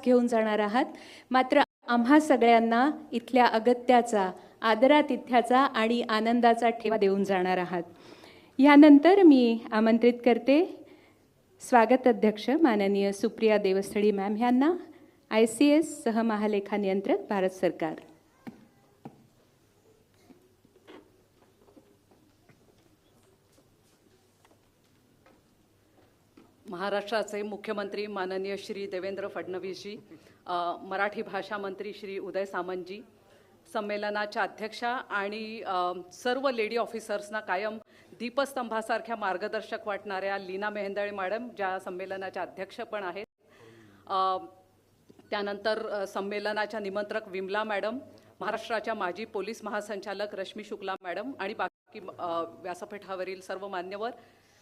घेऊन जाणार आहात। मात्र आम्हा सगळ्यांना इथल्या अगत्याचा, आदरातिथ्याचा आणि आनंदाचा ठेवा देऊन जाणार आहात। यानंतर मी आमंत्रित करते स्वागत अध्यक्ष माननीय सुप्रिया देवस्थळी मॅम यांना, ICS सहमहालेखा नियंत्रक भारत सरकार। महाराष्ट्राचे मुख्यमंत्री माननीय श्री देवेंद्र फडणवीसजी, मराठी भाषा मंत्री श्री उदय सामंतजी, संमेलनाच्या अध्यक्षा आणि सर्व लेडी ऑफिसर्सना कायम दीपस्तंभासारख्या मार्गदर्शक वाटणाऱ्या लीना मेहेंदळे मॅडम, ज्या संमेलनाच्या अध्यक्ष पण आहेत, त्यानंतर संमेलनाच्या निमंत्रक विमला मॅडम, महाराष्ट्राच्या माजी पोलीस महासंचालक रश्मी शुक्ला मॅडम आणि बाकी व्यासपीठावरील सर्व मान्यवर,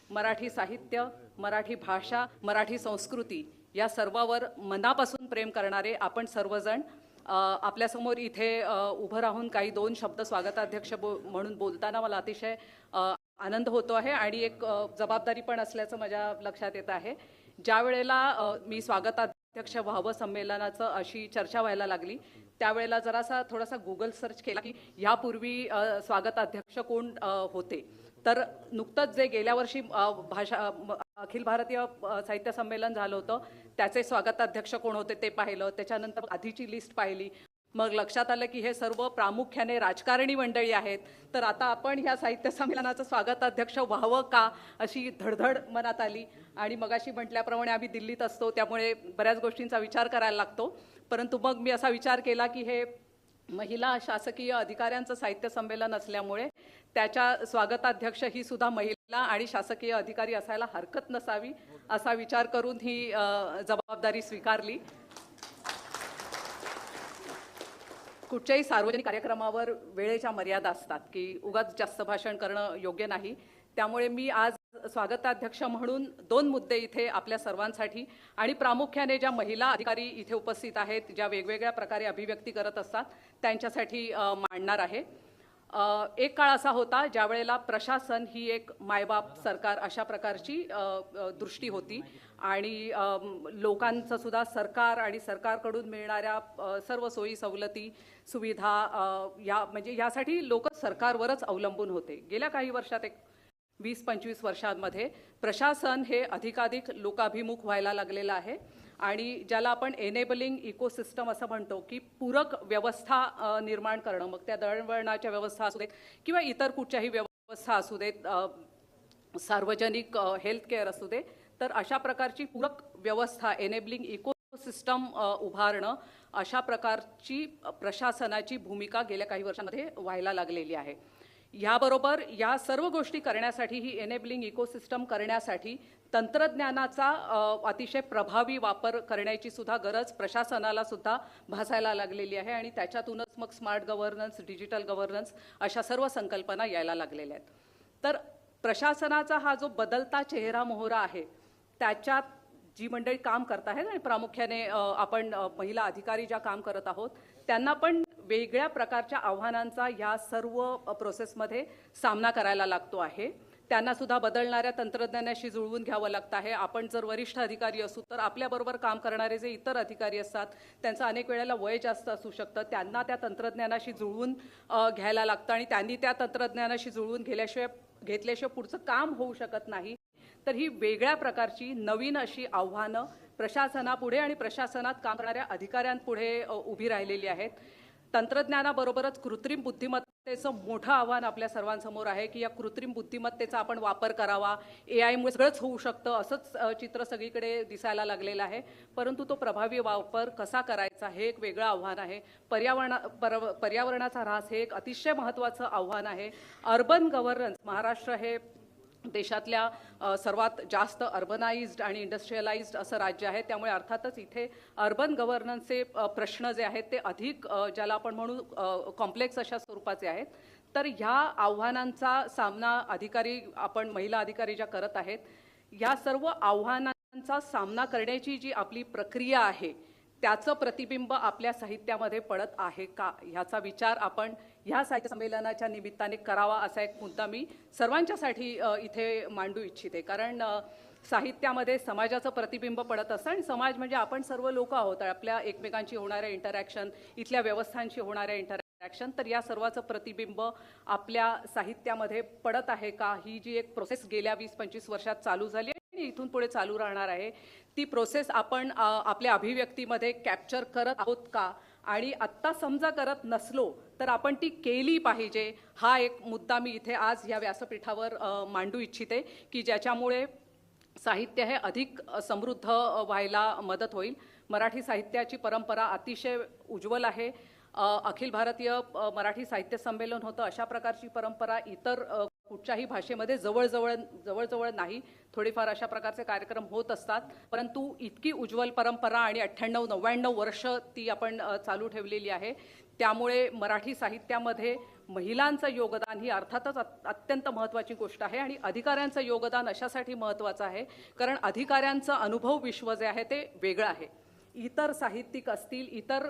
मराठी साहित्य, मराठी भाषा, मराठी संस्कृती या सर्वावर मनापासून प्रेम करणारे आपण सर्वजण आपल्यासमोर इथे उभं राहून काही दोन शब्द स्वागताध्यक्ष म्हणून बोलताना मला अतिशय आनंद होतो आहे आणि एक जबाबदारी पण असल्याचं माझ्या लक्षात येत आहे। ज्या वेळेला मी स्वागताध्यक्ष व्हावं संमेलनाचं अशी चर्चा व्हायला लागली, त्यावेळेला थोडासा गुगल सर्च केला की यापूर्वी स्वागताध्यक्ष कोण होते। तर नुकतंच जे गेल्या वर्षी अखिल भारतीय साहित्य संमेलन झालं होतं त्याचे स्वागताध्यक्ष कोण होते ते पाहिलं, त्याच्यानंतर आधीची लिस्ट पाहिली, मग लक्षात आलं की हे सर्व प्रामुख्याने राजकारणी मंडळी आहेत। तर आता आपण ह्या साहित्य संमेलनाचं स्वागताध्यक्ष व्हावं का अशी धडधड मनात आली आणि मगाशी म्हटल्याप्रमाणे आम्ही दिल्लीत असतो त्यामुळे बऱ्याच गोष्टींचा विचार करायला लागतो, परंतु मग मी असा विचार केला की हे महिला शासकीय अधिकाऱ्यांचं साहित्य संमेलन असल्यामुळे त्याच्या स्वागताध्यक्ष ही सुद्धा महिला आणि शासकीय अधिकारी असायला हरकत नसावी असा विचार करून ही जबाबदारी स्वीकारली। कुठच्याही सार्वजनिक कार्यक्रमावर वेळेच्या मर्यादा असतात की उगाच जास्त भाषण करणं योग्य नाही, त्यामुळे मी आज स्वागताध्यक्ष म्हणून दोन मुद्दे इथे आपल्या सर्वांसाठी आणि प्रामुख्याने ज्या महिला अधिकारी इथे उपस्थित आहेत, ज्या वेगवेगळ्या प्रकारे अभिव्यक्ती करत असतात त्यांच्यासाठी मांडणार आहे। एक काळ असा होता ज्या वेळेला प्रशासन ही एक मायबाप सरकार अशा प्रकारची दृष्टी होती आणि लोकांचं सुद्धा सरकार आणि सरकारकडून मिळणाऱ्या सर्व सोयी सवलती सुविधा म्हणजे यासाठी लोक सरकारवरच अवलंबून होते। गेल्या काही वर्षात 20-25 वर्षांमध्ये प्रशासन हे अधिकाधिक लोकाभिमुख व्हायला लागलेलं आहे आणि ज्याला आपण एनेबलिंग इकोसिस्टम असं म्हणतो की पूरक व्यवस्था निर्माण करणं, मग त्या दळणवळणाच्या व्यवस्था असू देत किंवा इतर कुठच्याही व्यवस्था असू देत, सार्वजनिक हेल्थ केअर असू दे, तर अशा प्रकारची पूरक व्यवस्था एनेबलिंग इकोसिस्टम उभारणं अशा प्रकारची प्रशासनाची भूमिका गेल्या काही वर्षांमध्ये व्हायला लागलेली आहे। याबरोबर या सर्व गोष्टी करण्यासाठी ही एनेबलिंग इकोसिस्टम करण्यासाठी तंत्रज्ञानाचा अतिशय प्रभावी वापर करण्याची सुद्धा गरज प्रशासनाला सुद्धा भासायला लागलेली आहे आणि त्याच्यातूनच मग स्मार्ट गव्हर्नन्स, डिजिटल गव्हर्नन्स अशा सर्व संकल्पना यायला लागलेल्या आहेत। तर प्रशासनाचा हा जो बदलता चेहरा मोहरा आहे त्याच्यात जी मंडळी काम करत आहेत आणि प्रामुख्याने आपण महिला अधिकारी ज्या काम करत आहोत त्यांना पण वेगळ्या प्रकारच्या आव्हानांचा ह्या सर्व प्रोसेसमध्ये सामना करायला लागतो आहे। त्यांना सुद्धा बदलणाऱ्या तंत्रज्ञानाशी जुळवून घ्यावं लागतं आहे। आपण जर वरिष्ठ अधिकारी असू तर आपल्याबरोबर काम करणारे जे इतर अधिकारी असतात त्यांचं अनेक वेळेला वय जास्त असू शकतं, त्यांना त्या तंत्रज्ञानाशी जुळवून घ्यायला लागतं आणि त्यांनी त्या तंत्रज्ञानाशी जुळवून घेतल्याशिवाय पुढचं काम होऊ शकत नाही। तर ही वेगळ्या प्रकारची नवीन अशी आव्हानं प्रशासनापुढे आणि प्रशासनात काम करणाऱ्या अधिकाऱ्यांपुढे उभी राहिलेली आहेत। तंत्रज्ञानाबरोबरच कृत्रिम बुद्धिमत्तेचं मोठं आव्हान आपल्या सर्वांसमोर आहे की या कृत्रिम बुद्धिमत्तेचा आपण वापर करावा, AI मुळे सगळंच होऊ शकतं असंच चित्र सगळीकडे दिसायला लागलेलं आहे, परंतु तो प्रभावी वापर कसा करायचा हे एक वेगळं आव्हान आहे। पर्यावरणाचा ऱ्हास हे एक अतिशय महत्त्वाचं आव्हान आहे। अर्बन गव्हर्नन्स, महाराष्ट्र हे देशातल्या सर्वात जास्त अर्बनाइज्ड आणि इंडस्ट्रियलाइज्ड असं राज्य आहे, त्यामुळे अर्थातच इथे अर्बन गव्हर्नन्सचे प्रश्न जे आहेत ते अधिक ज्याला आपण म्हणू कॉम्प्लेक्स अशा स्वरूपाचे आहेत। तर ह्या आव्हानांचा सामना आपण महिला अधिकारी ज्या करत आहेत, या सर्व आव्हानांचा सामना करण्याची जी आपली प्रक्रिया आहे त्याचं प्रतिबिंब आपल्या साहित्यामध्ये पडत आहे का ह्याचा विचार आपण ह्या साहित्य संमेलनाच्या निमित्ताने करावा असा एक मुद्दा मी सर्वांच्यासाठी इथे मांडू इच्छिते. कारण साहित्यामध्ये समाजाचं प्रतिबिंब पडत असतं आणि समाज म्हणजे आपण सर्व लोक आहोत. आपल्या एकमेकांशी होणाऱ्या इंटरॅक्शन, इथल्या व्यवस्थांशी होणाऱ्या इंटरॅक्शन, तर या सर्वाचं प्रतिबिंब आपल्या साहित्यामध्ये पडत आहे का ही जी एक प्रोसेस गेल्या 20-25 वर्षात चालू झाली आणि इथून पुढे चालू राहणार आहे, ती प्रोसेस आपण आपल्या अभिव्यक्तीमध्ये कॅप्चर करत आहोत का, आणि आत्ता समजा करत नसलो तर आपण ती केली पाहिजे. हा एक मुद्दा मी इथे आज या व्यासपीठावर मांडू इच्छिते की ज्याच्यामुळे साहित्य हे अधिक समृद्ध व्हायला मदत होईल. मराठी साहित्याची परंपरा अतिशय उज्ज्वल आहे. अखिल भारतीय मराठी साहित्य संमेलन होतं, अशा प्रकारची परंपरा इतर कुठच्याही भाषेमध्ये जवळजवळ नाही. थोडीफार अशा प्रकारचे कार्यक्रम होत असतात, परंतु इतकी उज्ज्वल परंपरा आणि 98-99 वर्ष ती आपण चालू ठेवलेली आहे. त्यामुळे मराठी साहित्यामध्ये महिलांचं योगदान ही अर्थातच अत्यंत महत्त्वाची गोष्ट आहे आणि अधिकाऱ्यांचं योगदान अशासाठी महत्त्वाचं आहे कारण अधिकाऱ्यांचं अनुभव विश्व जे आहे ते वेगळं आहे. इतर साहित्यिक असतील, इतर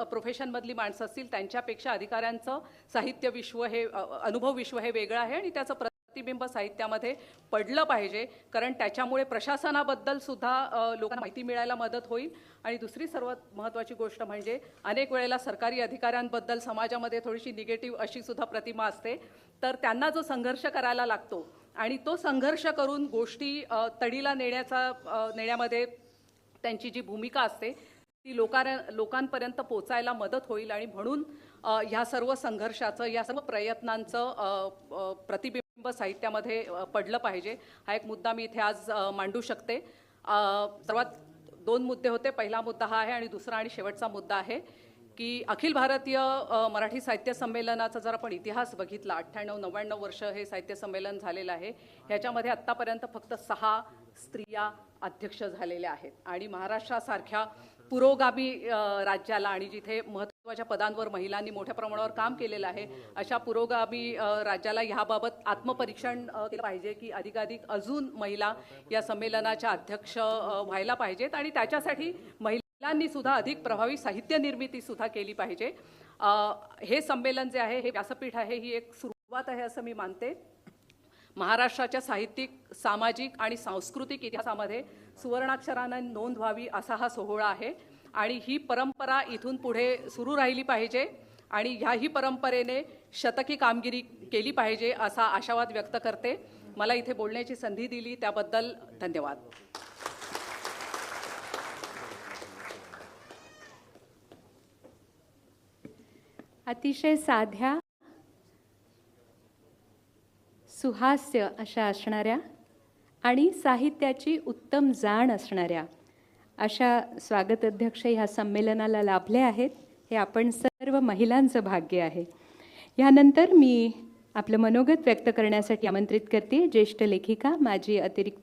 प्रोफेशनमधली माणसं असतील, त्यांच्यापेक्षा अधिकाऱ्यांचं साहित्य विश्व हे अनुभव विश्व हे वेगळं आहे आणि त्याचं प्रतिबिंब साहित्यामध्ये पडलं पाहिजे. कारण त्याच्यामुळे प्रशासनाबद्दल सुद्धा लोकांना माहिती मिळायला मदत होईल. आणि दुसरी सर्वात महत्त्वाची गोष्ट म्हणजे अनेक वेळेला सरकारी अधिकाऱ्यांबद्दल समाजामध्ये थोडीशी निगेटिव्ह अशी सुद्धा प्रतिमा असते, तर त्यांना जो संघर्ष करायला लागतो आणि तो संघर्ष करून गोष्टी तडीला नेण्यामध्ये त्यांची जी भूमिका असते ती लोकांपर्यंत पोचायला मदत होईल. आणि म्हणून ह्या सर्व संघर्षाचं, या सर्व प्रयत्नांचं प्रतिबिंब साहित्यामध्ये पडलं पाहिजे. हा एक मुद्दा मी इथे आज मांडू शकते. सर्वात 2 मुद्दे होते. पहिला मुद्दा हा आहे आणि दुसरा आणि शेवटचा मुद्दा आहे की अखिल भारतीय मराठी साहित्य संमेलनाचा जर आपण इतिहास बघितला, 98-99 वर्ष हे साहित्य संमेलन झालेलं आहे. ह्याच्यामध्ये आत्तापर्यंत फक्त 6 स्त्रिया अध्यक्ष झालेल्या आहेत आणि महाराष्ट्रासारख्या पुरोगामी राज्याला आणि जिथे महत्त्वाच्या पदांवर महिलांनी मोठ्या प्रमाणावर काम केलेलं आहे, अशा पुरोगामी राज्याला ह्याबाबत आत्मपरीक्षण केलं पाहिजे की अधिकाधिक अजून महिला या संमेलनाच्या अध्यक्ष व्हायला पाहिजेत आणि त्याच्यासाठी महिलांनी सुद्धा अधिक प्रभावी साहित्य निर्मिती सुद्धा केली पाहिजे. हे संमेलन जे आहे, हे व्यासपीठ आहे, ही एक सुरुवात आहे असं मी मानते. महाराष्ट्राच्या साहित्यिक, सामाजिक आणि सांस्कृतिक इतिहासामध्ये सुवर्णाक्षरानं नोंद व्हावी असा हा सोहळा आहे आणि ही परंपरा इथून पुढे सुरू राहिली पाहिजे आणि ह्याही परंपरेने शतकी कामगिरी केली पाहिजे असा आशावाद व्यक्त करते. मला इथे बोलण्याची संधी दिली त्याबद्दल धन्यवाद. अतिशय साध्या, सुहास्य अशा असणाऱ्या आणि साहित्याची उत्तम जाण असणाऱ्या अशा स्वागत अध्यक्ष ह्या संमेलनाला लाभले आहेत. हे आपण सर्व महिलांचं भाग्य आहे. यानंतर मी आपलं मनोगत व्यक्त करण्यासाठी आमंत्रित करते ज्येष्ठ लेखिका, माजी अतिरिक्त